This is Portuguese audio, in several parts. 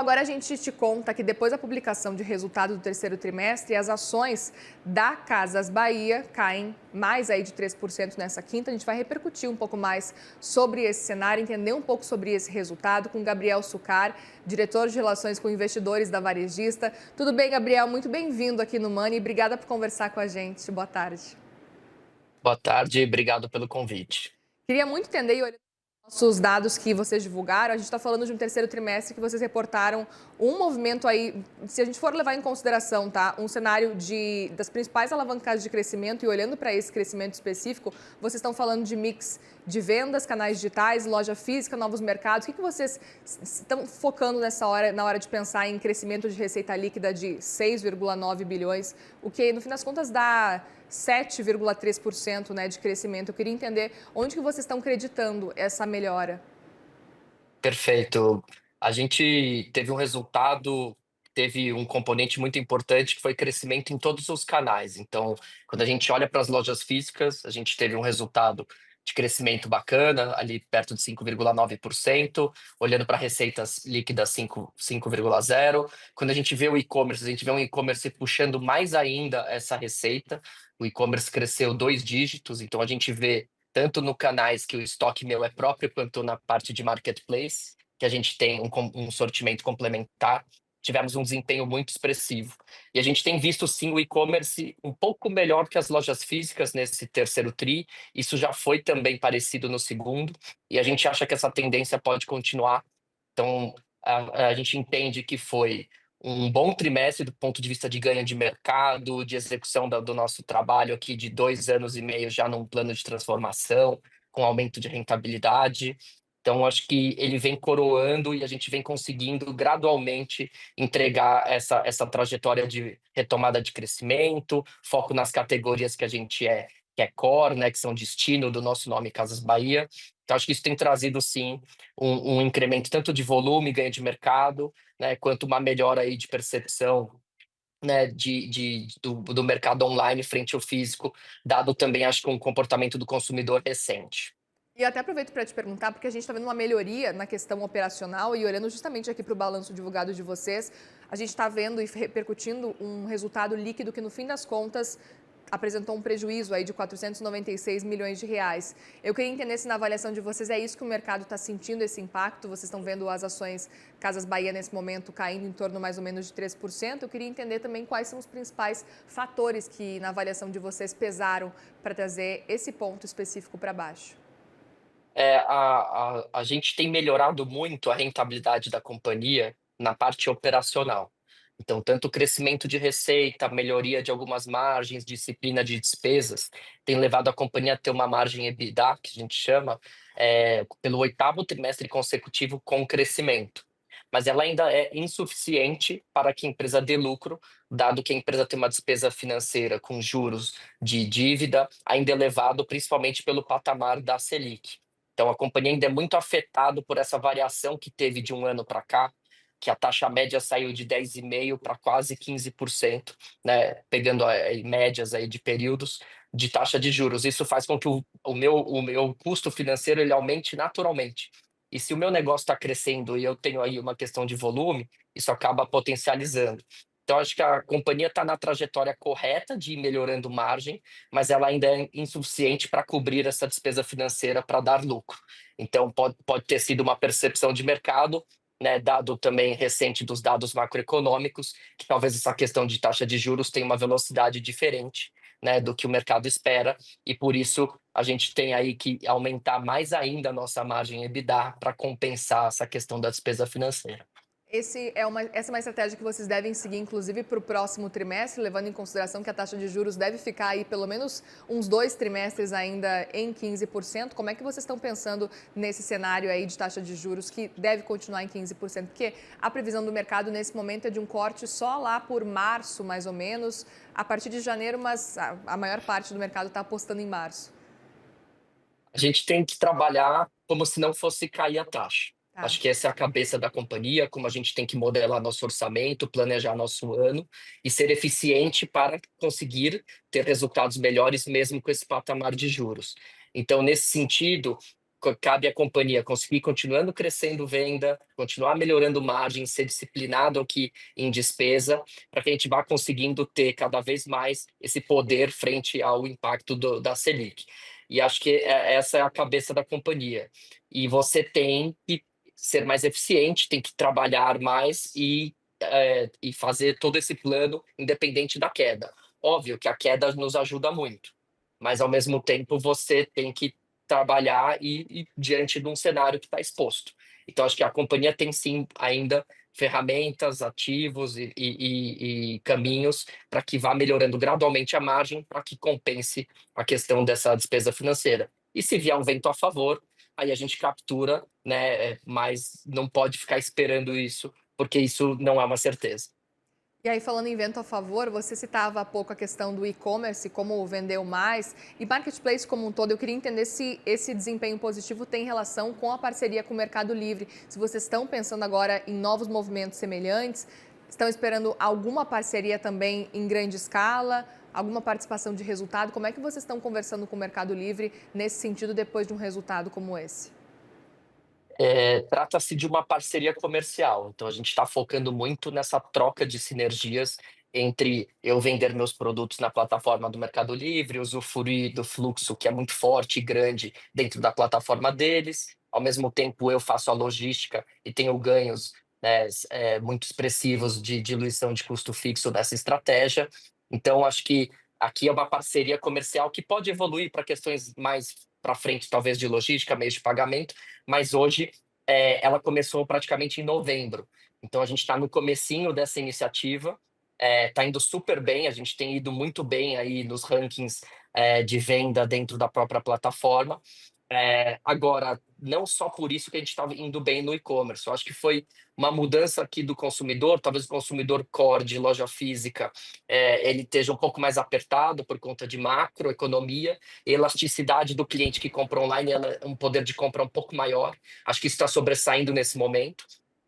Agora a gente te conta que depois da publicação de resultado do terceiro trimestre, as ações da Casas Bahia caem mais aí de 3% nessa quinta. A gente vai repercutir um pouco mais sobre esse cenário, entender um pouco sobre esse resultado com Gabriel Sucar, diretor de Relações com Investidores da Varejista. Tudo bem, Gabriel? Muito bem-vindo aqui no Money. Obrigada por conversar com a gente. Boa tarde. Boa tarde, obrigado pelo convite. Queria muito entender e olhando nossos dados que vocês divulgaram, a gente está falando de um terceiro trimestre que vocês reportaram um movimento aí, se a gente for levar em consideração, tá, um cenário das principais alavancadas de crescimento e olhando para esse crescimento específico, vocês estão falando de mix de vendas, canais digitais, loja física, novos mercados. O que vocês estão focando nessa hora, na hora de pensar em crescimento de receita líquida de 6,9 bilhões, o que no fim das contas dá 7,3%, né, de crescimento. Eu queria entender onde que vocês estão acreditando essa melhora. Perfeito. A gente teve um resultado, teve um componente muito importante que foi crescimento em todos os canais. Então, quando a gente olha para as lojas físicas, a gente teve um resultado de crescimento bacana, ali perto de 5,9%, olhando para receitas líquidas 5,0%. Quando a gente vê o e-commerce, a gente vê um e-commerce puxando mais ainda essa receita. O e-commerce cresceu 2 dígitos, então a gente vê tanto no canais que o estoque meu é próprio, quanto na parte de marketplace, que a gente tem um sortimento complementar, tivemos um desempenho muito expressivo. E a gente tem visto sim o e-commerce um pouco melhor que as lojas físicas nesse terceiro tri, isso já foi também parecido no segundo, e a gente acha que essa tendência pode continuar. Então, a gente entende que foi um bom trimestre do ponto de vista de ganho de mercado, de execução do nosso trabalho aqui de 2 anos e meio já num plano de transformação, com aumento de rentabilidade. Então, acho que ele vem coroando e a gente vem conseguindo gradualmente entregar essa trajetória de retomada de crescimento, foco nas categorias que é core, né, que são destino do nosso nome Casas Bahia. Então, acho que isso tem trazido, sim, um incremento tanto de volume, ganho de mercado, né, quanto uma melhora aí de percepção, né, do mercado online frente ao físico, dado também, acho que um comportamento do consumidor recente. E até aproveito para te perguntar, porque a gente está vendo uma melhoria na questão operacional e olhando justamente aqui para o balanço divulgado de vocês, a gente está vendo e repercutindo um resultado líquido que, no fim das contas, apresentou um prejuízo aí de 496 milhões de reais. Eu queria entender se na avaliação de vocês é isso que o mercado está sentindo, esse impacto. Vocês estão vendo as ações Casas Bahia nesse momento caindo em torno mais ou menos de 3%. Eu queria entender também quais são os principais fatores que na avaliação de vocês pesaram para trazer esse ponto específico para baixo. A gente tem melhorado muito a rentabilidade da companhia na parte operacional. Então, tanto o crescimento de receita, melhoria de algumas margens, disciplina de despesas, tem levado a companhia a ter uma margem EBITDA, que a gente chama, pelo oitavo trimestre consecutivo com crescimento. Mas ela ainda é insuficiente para que a empresa dê lucro, dado que a empresa tem uma despesa financeira com juros de dívida ainda elevado, principalmente pelo patamar da Selic. Então, a companhia ainda é muito afetada por essa variação que teve de um ano para cá, que a taxa média saiu de 10,5% para quase 15%, né, pegando médias aí de períodos de taxa de juros. Isso faz com que o meu custo financeiro ele aumente naturalmente. E se o meu negócio está crescendo e eu tenho aí uma questão de volume, isso acaba potencializando. Então, acho que a companhia está na trajetória correta de ir melhorando margem, mas ela ainda é insuficiente para cobrir essa despesa financeira para dar lucro. Então, pode ter sido uma percepção de mercado, né, dado também recente dos dados macroeconômicos, que talvez essa questão de taxa de juros tenha uma velocidade diferente, né, do que o mercado espera, e por isso a gente tem aí que aumentar mais ainda a nossa margem EBITDA para compensar essa questão da despesa financeira. Essa é uma estratégia que vocês devem seguir, inclusive, para o próximo trimestre, levando em consideração que a taxa de juros deve ficar aí pelo menos uns 2 trimestres ainda em 15%. Como é que vocês estão pensando nesse cenário aí de taxa de juros que deve continuar em 15%? Porque a previsão do mercado nesse momento é de um corte só lá por março, mais ou menos, a partir de janeiro, mas a maior parte do mercado está apostando em março. A gente tem que trabalhar como se não fosse cair a taxa. Tá. Acho que essa é a cabeça da companhia, como a gente tem que modelar nosso orçamento, planejar nosso ano e ser eficiente para conseguir ter resultados melhores mesmo com esse patamar de juros. Então, nesse sentido, cabe à companhia conseguir continuando crescendo venda, continuar melhorando margem, ser disciplinado aqui em despesa, para que a gente vá conseguindo ter cada vez mais esse poder frente ao impacto da Selic. E acho que essa é a cabeça da companhia. E você tem que ser mais eficiente, tem que trabalhar mais e fazer todo esse plano independente da queda. Óbvio que a queda nos ajuda muito, mas ao mesmo tempo você tem que trabalhar diante de um cenário que está exposto. Então, acho que a companhia tem sim ainda ferramentas, ativos e caminhos para que vá melhorando gradualmente a margem para que compense a questão dessa despesa financeira. E se vier um vento a favor, aí a gente captura, né? Mas não pode ficar esperando isso, porque isso não é uma certeza. E aí, falando em vento a favor, você citava há pouco a questão do e-commerce, como vendeu mais, e marketplace como um todo. Eu queria entender se esse desempenho positivo tem relação com a parceria com o Mercado Livre. Se vocês estão pensando agora em novos movimentos semelhantes, estão esperando alguma parceria também em grande escala, alguma participação de resultado? Como é que vocês estão conversando com o Mercado Livre nesse sentido depois de um resultado como esse? Trata-se de uma parceria comercial, então a gente está focando muito nessa troca de sinergias entre eu vender meus produtos na plataforma do Mercado Livre, usufruir do fluxo que é muito forte e grande dentro da plataforma deles, ao mesmo tempo eu faço a logística e tenho ganhos, né, muito expressivos de diluição de custo fixo dessa estratégia. Então, acho que aqui é uma parceria comercial que pode evoluir para questões mais para frente, talvez de logística, meios de pagamento, mas hoje ela começou praticamente em novembro. Então a gente está no comecinho dessa iniciativa, está indo super bem, a gente tem ido muito bem aí nos rankings de venda dentro da própria plataforma. Agora, não só por isso que a gente estava indo bem no e-commerce, eu acho que foi uma mudança aqui do consumidor, talvez o consumidor core de loja física ele esteja um pouco mais apertado por conta de macroeconomia, elasticidade do cliente que compra online, ela é um poder de compra um pouco maior. Acho que isso está sobressaindo nesse momento.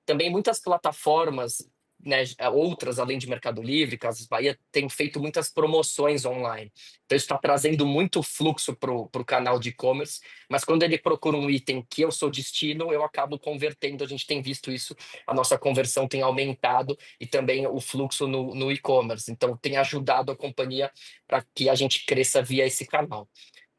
Também muitas plataformas, né, outras além de Mercado Livre, Casas Bahia, têm feito muitas promoções online. Então isso está trazendo muito fluxo para o canal de e-commerce, mas quando ele procura um item que eu sou destino, eu acabo convertendo. A gente tem visto isso, a nossa conversão tem aumentado e também o fluxo no e-commerce. Então tem ajudado a companhia para que a gente cresça via esse canal.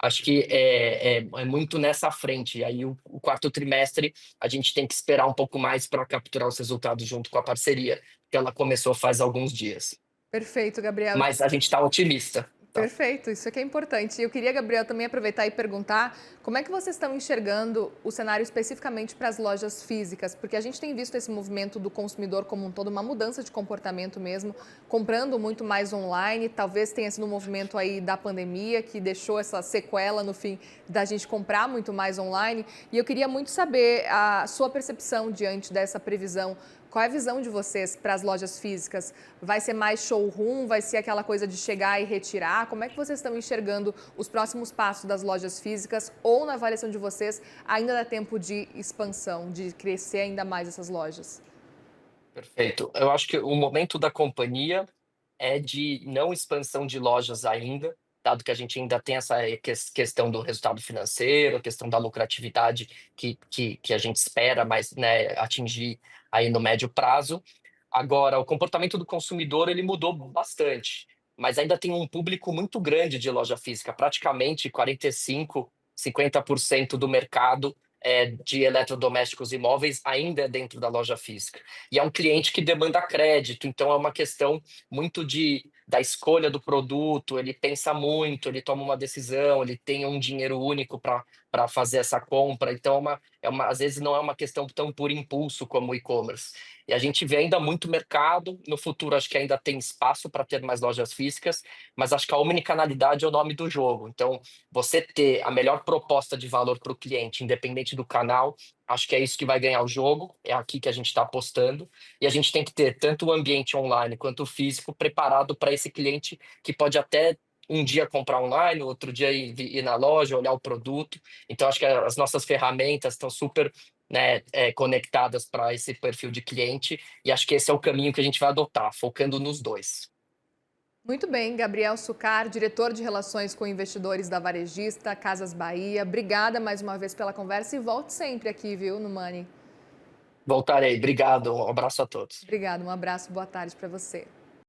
Acho que é muito nessa frente. E aí, o quarto trimestre, a gente tem que esperar um pouco mais para capturar os resultados junto com a parceria, que ela começou faz alguns dias. Perfeito, Gabriel. Mas a gente está otimista. Tá? Perfeito, isso aqui é importante. E eu queria, Gabriel, também aproveitar e perguntar como é que vocês estão enxergando o cenário especificamente para as lojas físicas, porque a gente tem visto esse movimento do consumidor como um todo, uma mudança de comportamento mesmo, comprando muito mais online, talvez tenha sido um movimento aí da pandemia que deixou essa sequela no fim da gente comprar muito mais online. E eu queria muito saber a sua percepção diante dessa previsão. Qual é a visão de vocês para as lojas físicas? Vai ser mais showroom? Vai ser aquela coisa de chegar e retirar? Como é que vocês estão enxergando os próximos passos das lojas físicas? Ou, na avaliação de vocês, ainda dá tempo de expansão, de crescer ainda mais essas lojas? Perfeito. Eu acho que o momento da companhia é de não expansão de lojas ainda, dado que a gente ainda tem essa questão do resultado financeiro, a questão da lucratividade que a gente espera, mas né, atingir aí no médio prazo. Agora, o comportamento do consumidor ele mudou bastante, mas ainda tem um público muito grande de loja física, praticamente 45, 50% do mercado de eletrodomésticos e móveis ainda é dentro da loja física. E é um cliente que demanda crédito, então é uma questão muito da escolha do produto, ele pensa muito, ele toma uma decisão, ele tem um dinheiro único para fazer essa compra, então às vezes não é uma questão tão por impulso como o e-commerce. E a gente vê ainda muito mercado, no futuro acho que ainda tem espaço para ter mais lojas físicas, mas acho que a omnicanalidade é o nome do jogo. Então, você ter a melhor proposta de valor para o cliente, independente do canal, acho que é isso que vai ganhar o jogo, é aqui que a gente está apostando, e a gente tem que ter tanto o ambiente online quanto o físico preparado para esse cliente que pode até um dia comprar online, outro dia ir na loja, olhar o produto. Então, acho que as nossas ferramentas estão super, né, conectadas para esse perfil de cliente, e acho que esse é o caminho que a gente vai adotar, focando nos dois. Muito bem, Gabriel Sucar, diretor de Relações com Investidores da Varejista Casas Bahia. Obrigada mais uma vez pela conversa e volte sempre aqui, viu, no Money. Voltarei. Obrigado. Um abraço a todos. Obrigada, um abraço, boa tarde para você.